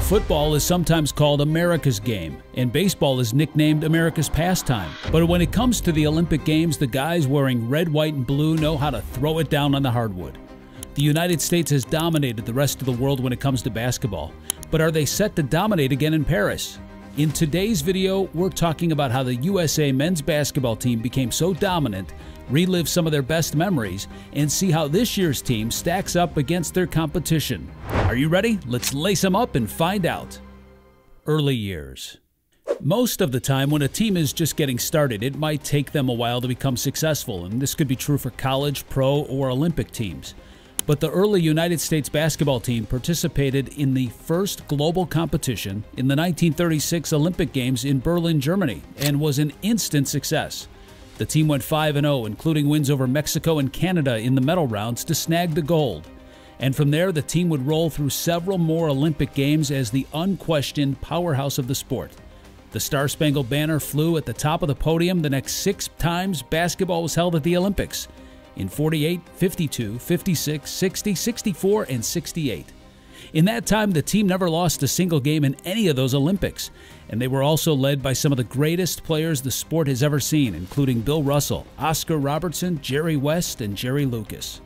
Football is sometimes called America's game, and baseball is nicknamed America's pastime. But when it comes to the Olympic Games, the guys wearing red, white, and blue know how to throw it down on the hardwood. The United States has dominated the rest of the world when it comes to basketball, but are they set to dominate again in Paris? In today's video, we're talking about how the USA men's basketball team became so dominant, relive some of their best memories, and see how this year's team stacks up against their competition. Are you ready? Let's lace them up and find out. Early years. Most of the time when a team is just getting started, it might take them a while to become successful, and this could be true for college, pro, or Olympic teams. But the early United States basketball team participated in the first global competition in the 1936 Olympic Games in Berlin, Germany, and was an instant success. The team went 5-0, including wins over Mexico and Canada in the medal rounds to snag the gold. And from there, the team would roll through several more Olympic Games as the unquestioned powerhouse of the sport. The Star-Spangled Banner flew at the top of the podium the next 6 times basketball was held at the Olympics, in 48, 52, 56, 60, 64, and 68. In that time, the team never lost a single game in any of those Olympics, and they were also led by some of the greatest players the sport has ever seen, including Bill Russell, Oscar Robertson, Jerry West, and Jerry Lucas.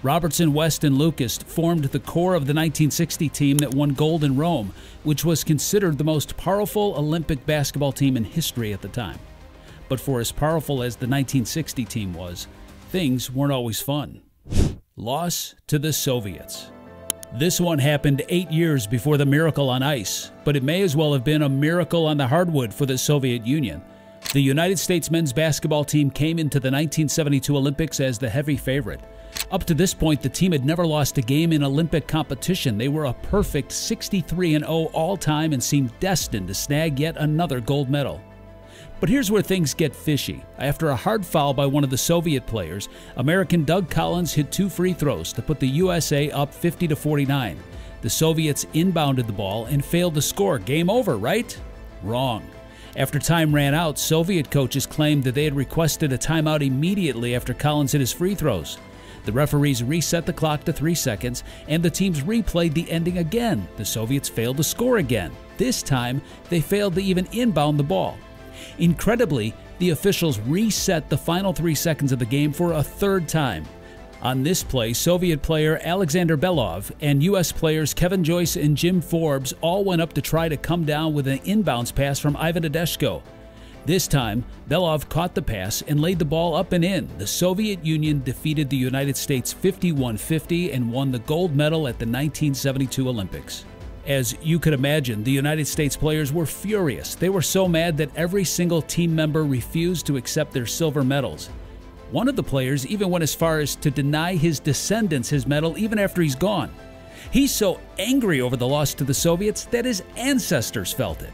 Robertson, West, and Lucas formed the core of the 1960 team that won gold in Rome, which was considered the most powerful Olympic basketball team in history at the time. But for as powerful as the 1960 team was, things weren't always fun. Loss to the Soviets. This one happened 8 years before the miracle on ice, but it may as well have been a miracle on the hardwood for the Soviet Union. The United States men's basketball team came into the 1972 Olympics as the heavy favorite. Up to this point, the team had never lost a game in Olympic competition. They were a perfect 63-0 all-time and seemed destined to snag yet another gold medal. But here's where things get fishy. After a hard foul by one of the Soviet players, American Doug Collins hit 2 free throws to put the USA up 50-49. The Soviets inbounded the ball and failed to score. Game over, right? Wrong. After time ran out, Soviet coaches claimed that they had requested a timeout immediately after Collins hit his free throws. The referees reset the clock to 3 seconds, and the teams replayed the ending again. The Soviets failed to score again. This time, they failed to even inbound the ball. Incredibly, the officials reset the final 3 seconds of the game for a third time. On this play, Soviet player Alexander Belov and U.S. players Kevin Joyce and Jim Forbes all went up to try to come down with an inbounds pass from Ivan Tedesco. This time, Belov caught the pass and laid the ball up and in. The Soviet Union defeated the United States 51-50 and won the gold medal at the 1972 Olympics. As you could imagine, the United States players were furious. They were so mad that every single team member refused to accept their silver medals. One of the players even went as far as to deny his descendants his medal even after he's gone. He's so angry over the loss to the Soviets that his ancestors felt it.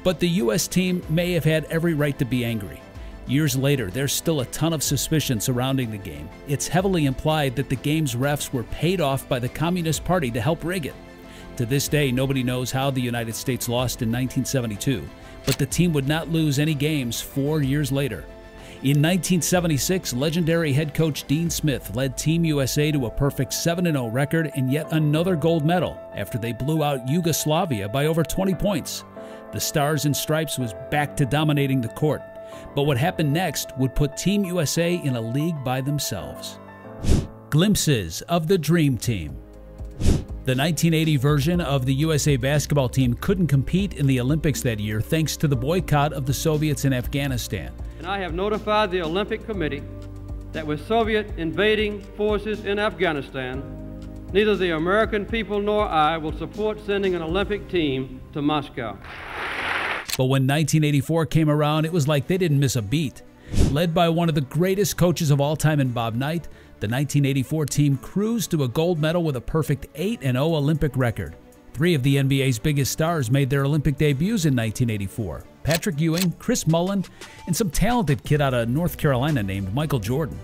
But the U.S. team may have had every right to be angry. Years later, there's still a ton of suspicion surrounding the game. It's heavily implied that the game's refs were paid off by the Communist Party to help rig it. To this day, nobody knows how the United States lost in 1972, but the team would not lose any games 4 years later. In 1976, legendary head coach Dean Smith led Team USA to a perfect 7-0 record and yet another gold medal after they blew out Yugoslavia by over 20 points. The Stars and Stripes was back to dominating the court, but what happened next would put Team USA in a league by themselves. Glimpses of the Dream Team. The 1980 version of the USA basketball team couldn't compete in the Olympics that year thanks to the boycott of the Soviets in Afghanistan. And I have notified the Olympic Committee that with Soviet invading forces in Afghanistan, neither the American people nor I will support sending an Olympic team to Moscow. But when 1984 came around, it was like they didn't miss a beat. Led by one of the greatest coaches of all time in Bob Knight, the 1984 team cruised to a gold medal with a perfect 8-0 Olympic record. 3 of the NBA's biggest stars made their Olympic debuts in 1984. Patrick Ewing, Chris Mullin, and some talented kid out of North Carolina named Michael Jordan.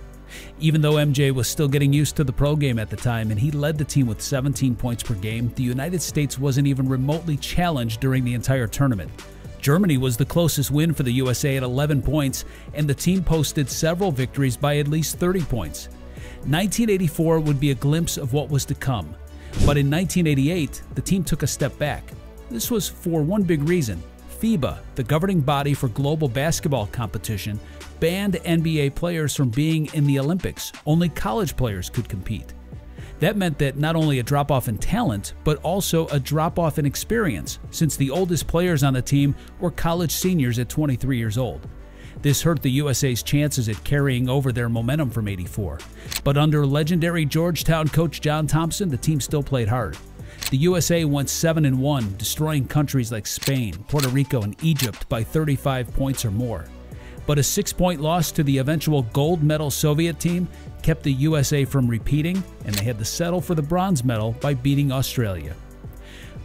Even though MJ was still getting used to the pro game at the time and he led the team with 17 points per game, the United States wasn't even remotely challenged during the entire tournament. Germany was the closest win for the USA at 11 points, and the team posted several victories by at least 30 points. 1984 would be a glimpse of what was to come. But in 1988, the team took a step back. This was for one big reason. FIBA, the governing body for global basketball competition, banned NBA players from being in the Olympics. Only college players could compete. That meant that not only a drop-off in talent, but also a drop-off in experience, since the oldest players on the team were college seniors at 23 years old. This hurt the USA's chances at carrying over their momentum from '84. But under legendary Georgetown coach John Thompson, the team still played hard. The USA went 7-1, destroying countries like Spain, Puerto Rico, and Egypt by 35 points or more. But a 6-point loss to the eventual gold medal Soviet team kept the USA from repeating, and they had to settle for the bronze medal by beating Australia.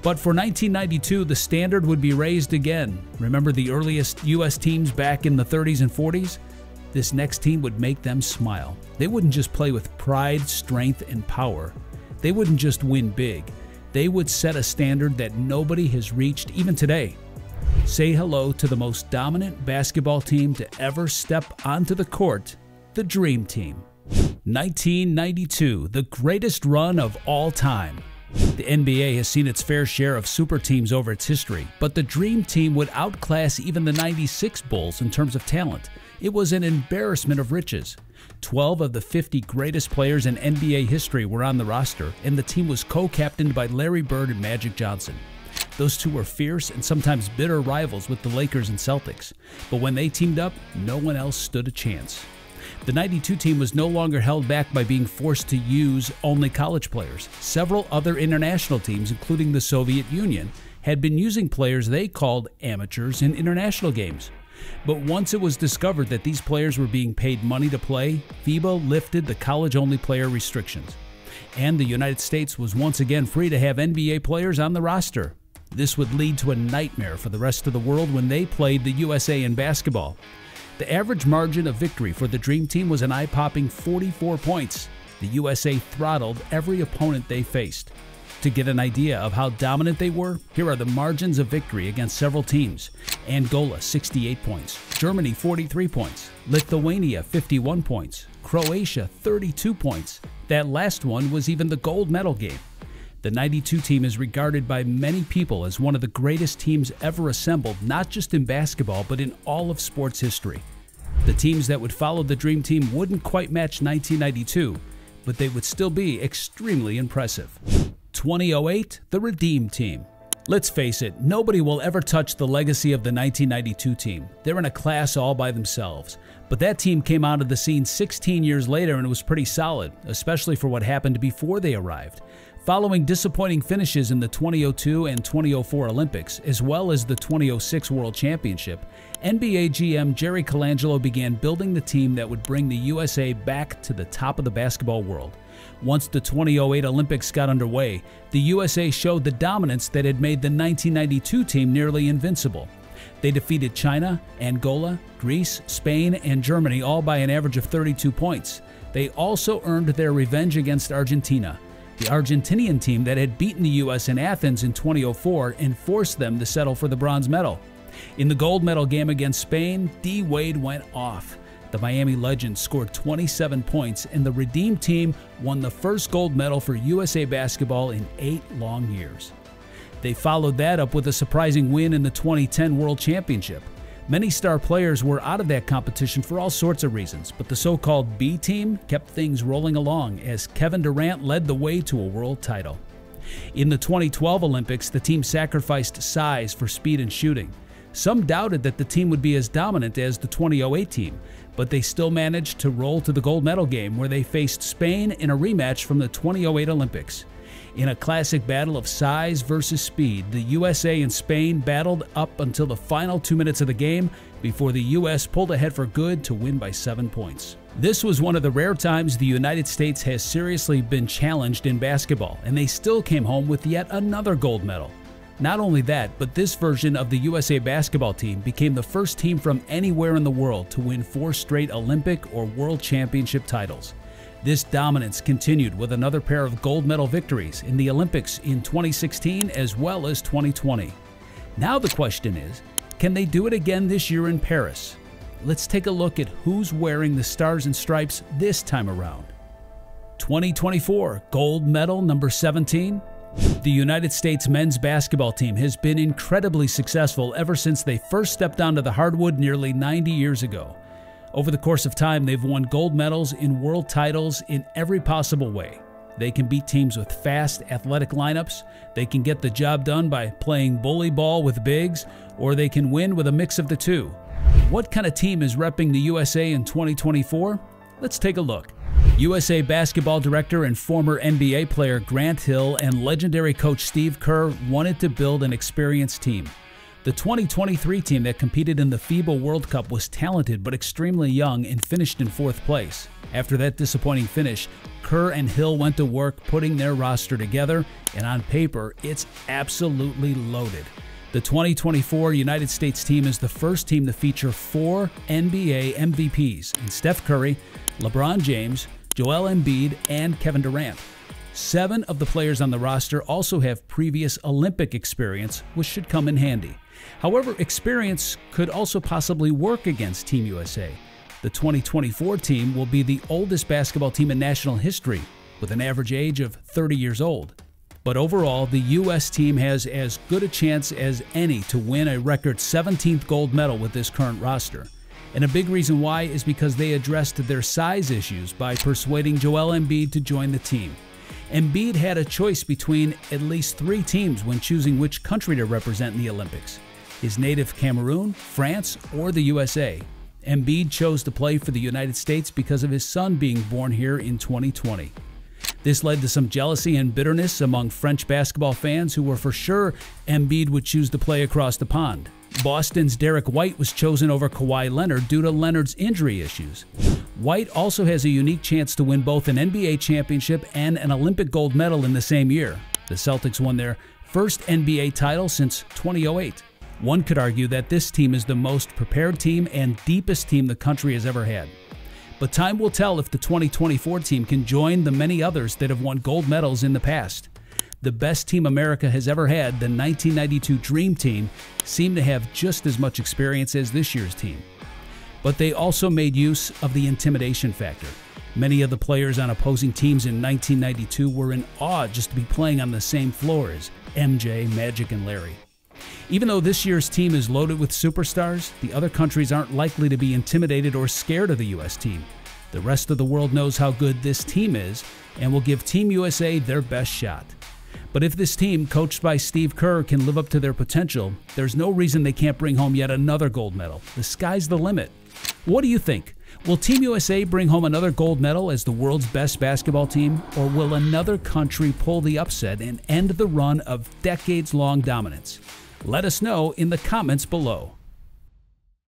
But for 1992, the standard would be raised again. Remember the earliest US teams back in the 30s and 40s? This next team would make them smile. They wouldn't just play with pride, strength, and power. They wouldn't just win big. They would set a standard that nobody has reached even today. Say hello to the most dominant basketball team to ever step onto the court, the Dream Team. 1992, the greatest run of all time. The NBA has seen its fair share of super teams over its history, but the Dream Team would outclass even the '96 Bulls in terms of talent. It was an embarrassment of riches. 12 of the 50 greatest players in NBA history were on the roster, and the team was co-captained by Larry Bird and Magic Johnson. Those two were fierce and sometimes bitter rivals with the Lakers and Celtics, but when they teamed up, no one else stood a chance. The '92 team was no longer held back by being forced to use only college players. Several other international teams, including the Soviet Union, had been using players they called amateurs in international games. But once it was discovered that these players were being paid money to play, FIBA lifted the college-only player restrictions. And the United States was once again free to have NBA players on the roster. This would lead to a nightmare for the rest of the world when they played the USA in basketball. The average margin of victory for the Dream Team was an eye-popping 44 points. The USA throttled every opponent they faced. To get an idea of how dominant they were, here are the margins of victory against several teams. Angola, 68 points. Germany, 43 points. Lithuania, 51 points. Croatia, 32 points. That last one was even the gold medal game. The '92 team is regarded by many people as one of the greatest teams ever assembled, not just in basketball, but in all of sports history. The teams that would follow the Dream Team wouldn't quite match 1992, but they would still be extremely impressive. 2008, the Redeem Team. Let's face it, nobody will ever touch the legacy of the 1992 team. They're in a class all by themselves. But that team came out of the scene 16 years later and was pretty solid, especially for what happened before they arrived. Following disappointing finishes in the 2002 and 2004 Olympics, as well as the 2006 World Championship, NBA GM Jerry Colangelo began building the team that would bring the USA back to the top of the basketball world. Once the 2008 Olympics got underway, the USA showed the dominance that had made the 1992 team nearly invincible. They defeated China, Angola, Greece, Spain, and Germany all by an average of 32 points. They also earned their revenge against Argentina, the Argentinian team that had beaten the U.S. in Athens in 2004 and forced them to settle for the bronze medal. In the gold medal game against Spain, D. Wade went off. The Miami legend scored 27 points, and the Redeem Team won the first gold medal for USA basketball in 8 long years. They followed that up with a surprising win in the 2010 World Championship. Many star players were out of that competition for all sorts of reasons, but the so-called B Team kept things rolling along as Kevin Durant led the way to a world title. In the 2012 Olympics, the team sacrificed size for speed and shooting. Some doubted that the team would be as dominant as the 2008 team, but they still managed to roll to the gold medal game where they faced Spain in a rematch from the 2008 Olympics. In a classic battle of size versus speed, the USA and Spain battled up until the final 2 minutes of the game before the US pulled ahead for good to win by 7 points. This was one of the rare times the United States has seriously been challenged in basketball, and they still came home with yet another gold medal. Not only that, but this version of the USA basketball team became the first team from anywhere in the world to win 4 straight Olympic or World Championship titles. This dominance continued with another pair of gold medal victories in the Olympics in 2016 as well as 2020. Now the question is, can they do it again this year in Paris? Let's take a look at who's wearing the stars and stripes this time around. 2024 gold medal number 17, The United States men's basketball team has been incredibly successful ever since they first stepped onto the hardwood nearly 90 years ago. Over the course of time, they've won gold medals in world titles in every possible way. They can beat teams with fast, athletic lineups, they can get the job done by playing bully ball with bigs, or they can win with a mix of the two. What kind of team is repping the USA in 2024? Let's take a look. USA basketball director and former NBA player Grant Hill and legendary coach Steve Kerr wanted to build an experienced team. The 2023 team that competed in the FIBA World Cup was talented but extremely young and finished in 4th place. After that disappointing finish, Kerr and Hill went to work putting their roster together, and on paper, it's absolutely loaded. The 2024 United States team is the first team to feature 4 NBA MVPs in Steph Curry, LeBron James, Joel Embiid, and Kevin Durant. 7 of the players on the roster also have previous Olympic experience, which should come in handy. However, experience could also possibly work against Team USA. The 2024 team will be the oldest basketball team in national history, with an average age of 30 years old. But overall, the U.S. team has as good a chance as any to win a record 17th gold medal with this current roster. And a big reason why is because they addressed their size issues by persuading Joel Embiid to join the team. Embiid had a choice between at least 3 teams when choosing which country to represent in the Olympics: his native Cameroon, France, or the USA. Embiid chose to play for the United States because of his son being born here in 2020. This led to some jealousy and bitterness among French basketball fans who were for sure Embiid would choose to play across the pond. Boston's Derek White was chosen over Kawhi Leonard due to Leonard's injury issues. White also has a unique chance to win both an NBA championship and an Olympic gold medal in the same year. The Celtics won their first NBA title since 2008. One could argue that this team is the most prepared team and deepest team the country has ever had. But time will tell if the 2024 team can join the many others that have won gold medals in the past. The best team America has ever had, the 1992 Dream Team, seemed to have just as much experience as this year's team. But they also made use of the intimidation factor. Many of the players on opposing teams in 1992 were in awe just to be playing on the same floor as MJ, Magic, and Larry. Even though this year's team is loaded with superstars, the other countries aren't likely to be intimidated or scared of the U.S. team. The rest of the world knows how good this team is and will give Team USA their best shot. But if this team, coached by Steve Kerr, can live up to their potential, there's no reason they can't bring home yet another gold medal. The sky's the limit. What do you think? Will Team USA bring home another gold medal as the world's best basketball team, or will another country pull the upset and end the run of decades-long dominance? Let us know in the comments below.